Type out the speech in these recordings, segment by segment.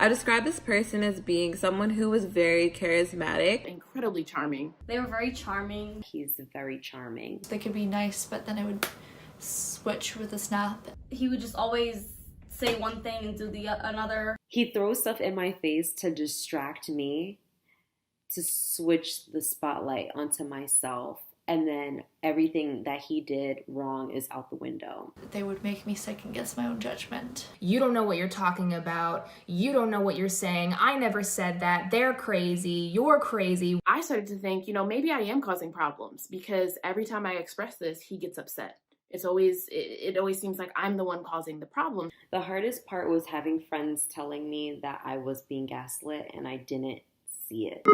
I describe this person as being someone who was very charismatic. Incredibly charming. They were very charming. He's very charming. They could be nice, but then it would switch with a snap. He would just always say one thing and do another. He throws stuff in my face to distract me, to switch the spotlight onto myself. And then everything that he did wrong is out the window. They would make me second guess my own judgment. You don't know what you're talking about. You don't know what you're saying. I never said that. They're crazy. You're crazy. I started to think, maybe I am causing problems because every time I express this, he gets upset. It always seems like I'm the one causing the problem. The hardest part was having friends telling me that I was being gaslit and I didn't see it.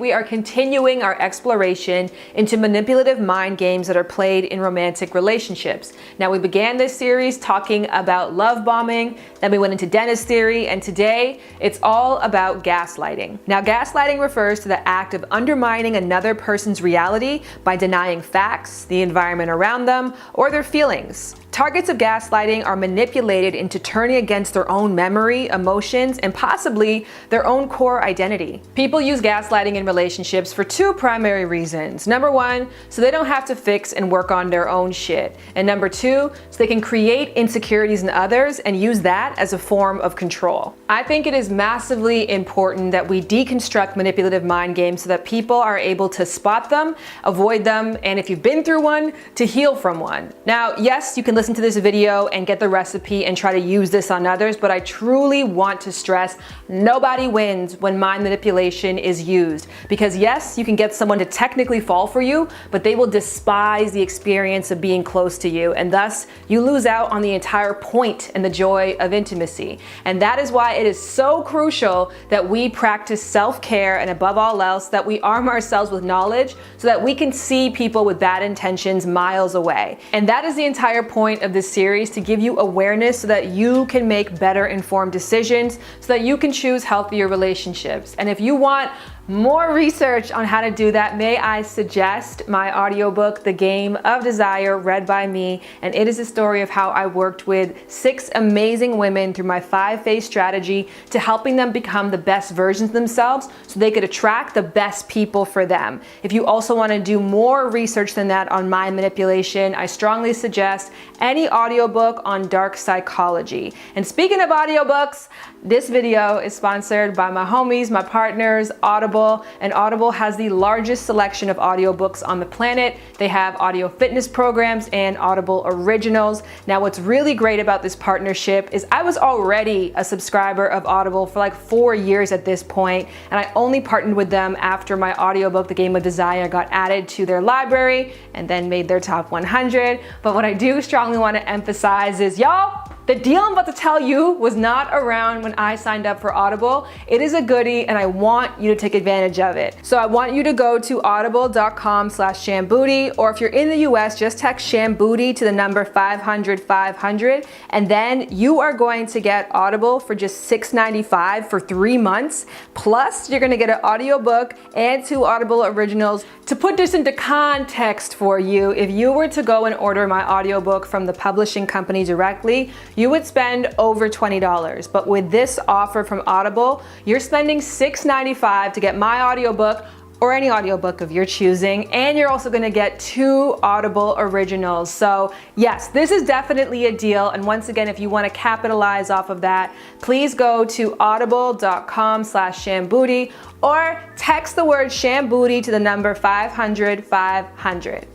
We are continuing our exploration into manipulative mind games that are played in romantic relationships. Now, we began this series talking about love bombing, then we went into Dennis theory, and today it's all about gaslighting. Now, gaslighting refers to the act of undermining another person's reality by denying facts, the environment around them, or their feelings. Targets of gaslighting are manipulated into turning against their own memory, emotions, and possibly their own core identity. People use gaslighting in relationships for two primary reasons. Number one, so they don't have to fix and work on their own shit. And number two, so they can create insecurities in others and use that as a form of control. I think it is massively important that we deconstruct manipulative mind games so that people are able to spot them, avoid them, and if you've been through one, to heal from one. Now, yes, you can listen to this video and get the recipe and try to use this on others, but I truly want to stress nobody wins when mind manipulation is used. Because yes, you can get someone to technically fall for you, but they will despise the experience of being close to you, and thus you lose out on the entire point and the joy of intimacy. And that is why it is so crucial that we practice self-care, and above all else, that we arm ourselves with knowledge so that we can see people with bad intentions miles away. And that is the entire point of this series, to give you awareness so that you can make better informed decisions, so that you can choose healthier relationships. And if you want more research on how to do that, may I suggest my audiobook, The Game of Desire, read by me. And it is a story of how I worked with 6 amazing women through my 5-phase strategy to helping them become the best versions of themselves so they could attract the best people for them. If you also want to do more research than that on mind manipulation, I strongly suggest any audiobook on dark psychology. And speaking of audiobooks, this video is sponsored by my homies, my partners, Audible. And Audible has the largest selection of audiobooks on the planet. They have audio fitness programs and Audible originals. Now, what's really great about this partnership is I was already a subscriber of Audible for like 4 years at this point, and I only partnered with them after my audiobook, The Game of Desire, got added to their library and then made their top 100. But what I do strongly want to emphasize is, y'all, the deal I'm about to tell you was not around when I signed up for Audible. It is a goodie and I want you to take advantage of it. So I want you to go to audible.com/shambooty, or if you're in the US, just text shambooty to the number 500 and then you are going to get Audible for just $6.95 for 3 months. Plus you're gonna get an audiobook and 2 Audible originals. To put this into context for you, if you were to go and order my audiobook from the publishing company directly, you would spend over $20. But with this offer from Audible, you're spending $6.95 to get my audiobook or any audiobook of your choosing, and you're also gonna get 2 Audible originals. So yes, this is definitely a deal. And once again, if you wanna capitalize off of that, please go to audible.com/shambooty or text the word shambooty to the number 500.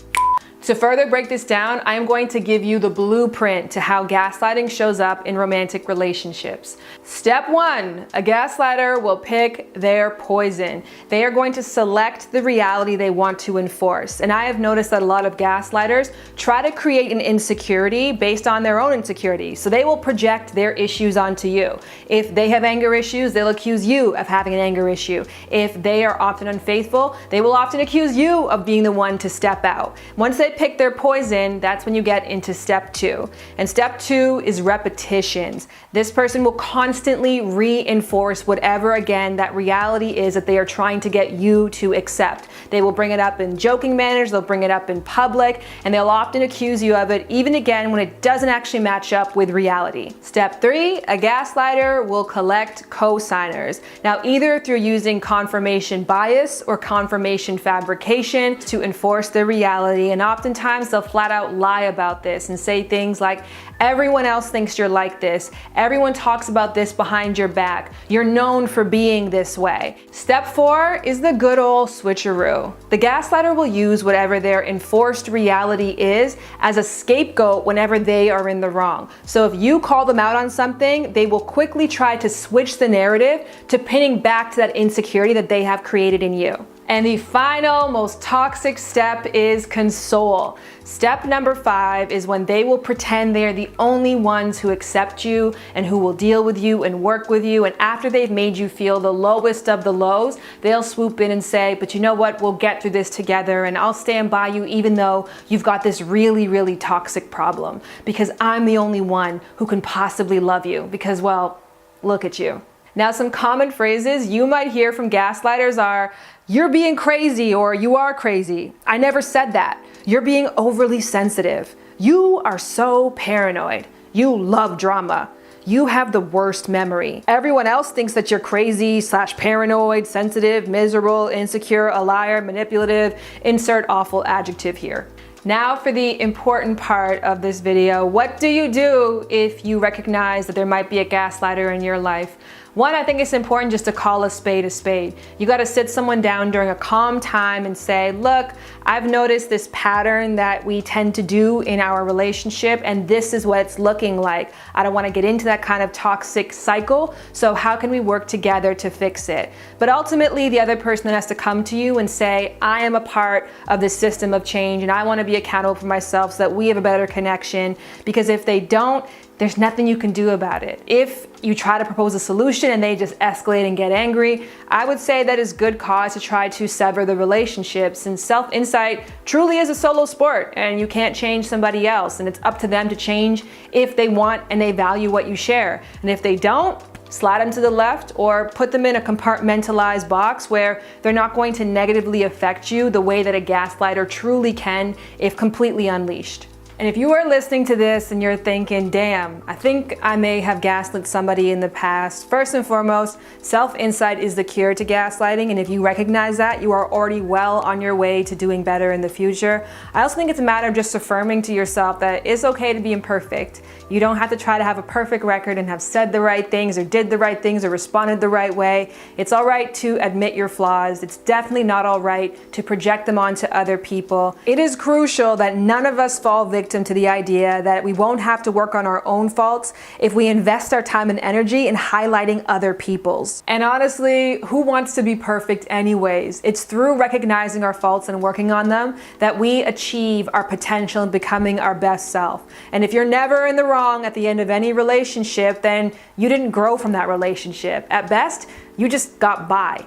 To further break this down, I am going to give you the blueprint to how gaslighting shows up in romantic relationships. Step 1, a gaslighter will pick their poison. They are going to select the reality they want to enforce. And I have noticed that a lot of gaslighters try to create an insecurity based on their own insecurity. So they will project their issues onto you. If they have anger issues, they'll accuse you of having an anger issue. If they are often unfaithful, they will often accuse you of being the one to step out. Once they pick their poison, that's when you get into step 2. And step 2 is repetitions. This person will constantly reinforce whatever, again, that reality is that they are trying to get you to accept. They will bring it up in joking manners, they'll bring it up in public, and they'll often accuse you of it, even again when it doesn't actually match up with reality. Step 3, a gaslighter will collect co-signers. Now, either through using confirmation bias or confirmation fabrication to enforce their reality, and oftentimes they'll flat out lie about this and say things like, everyone else thinks you're like this, everyone talks about this behind your back, you're known for being this way. Step 4 is the good old switcheroo. The gaslighter will use whatever their enforced reality is as a scapegoat whenever they are in the wrong. So if you call them out on something, they will quickly try to switch the narrative to pinning back to that insecurity that they have created in you. And the final, most toxic step is console. Step number 5 is when they will pretend they are the only ones who accept you and who will deal with you and work with you. And after they've made you feel the lowest of the lows, they'll swoop in and say, but you know what, we'll get through this together and I'll stand by you even though you've got this really, really toxic problem. Because I'm the only one who can possibly love you. Because, well, look at you. Now, some common phrases you might hear from gaslighters are, you're being crazy, or you are crazy. I never said that. You're being overly sensitive. You are so paranoid. You love drama. You have the worst memory. Everyone else thinks that you're crazy / paranoid, sensitive, miserable, insecure, a liar, manipulative, insert awful adjective here. Now for the important part of this video. What do you do if you recognize that there might be a gaslighter in your life? One, I think it's important just to call a spade a spade. You gotta sit someone down during a calm time and say, look, I've noticed this pattern that we tend to do in our relationship, and this is what it's looking like. I don't wanna get into that kind of toxic cycle, so how can we work together to fix it? But ultimately, the other person has to come to you and say, I am a part of this system of change, and I wanna be accountable for myself so that we have a better connection, because if they don't, there's nothing you can do about it. If you try to propose a solution and they just escalate and get angry, I would say that is good cause to try to sever the relationship, since self-insight truly is a solo sport and you can't change somebody else, and it's up to them to change if they want and they value what you share. And if they don't, slide them to the left or put them in a compartmentalized box where they're not going to negatively affect you the way that a gaslighter truly can if completely unleashed. And if you are listening to this and you're thinking, damn, I think I may have gaslit somebody in the past, first and foremost, self-insight is the cure to gaslighting. And if you recognize that, you are already well on your way to doing better in the future. I also think it's a matter of just affirming to yourself that it's okay to be imperfect. You don't have to try to have a perfect record and have said the right things or did the right things or responded the right way. It's all right to admit your flaws. It's definitely not all right to project them onto other people. It is crucial that none of us fall victim to the idea that we won't have to work on our own faults if we invest our time and energy in highlighting other people's. And honestly, who wants to be perfect anyways? It's through recognizing our faults and working on them that we achieve our potential and becoming our best self. And if you're never in the wrong at the end of any relationship, then you didn't grow from that relationship. At best, you just got by.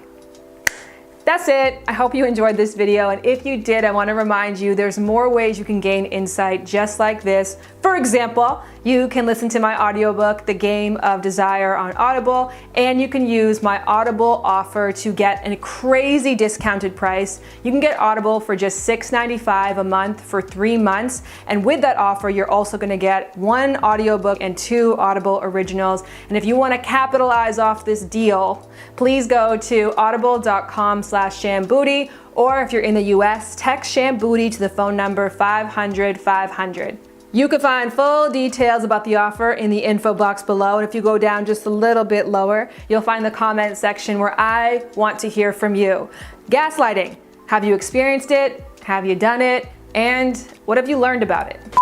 That's it. I hope you enjoyed this video, and if you did, I want to remind you there's more ways you can gain insight just like this. For example, you can listen to my audiobook, The Game of Desire, on Audible, and you can use my Audible offer to get a crazy discounted price. You can get Audible for just $6.95 a month for 3 months, and with that offer, you're also going to get 1 audiobook and 2 Audible originals. And if you want to capitalize off this deal, please go to audible.com/shambooty, or if you're in the US, text Shambooty to the phone number 500-500. You can find full details about the offer in the info box below, and if you go down just a little bit lower, you'll find the comment section where I want to hear from you. Gaslighting. Have you experienced it? Have you done it? And what have you learned about it?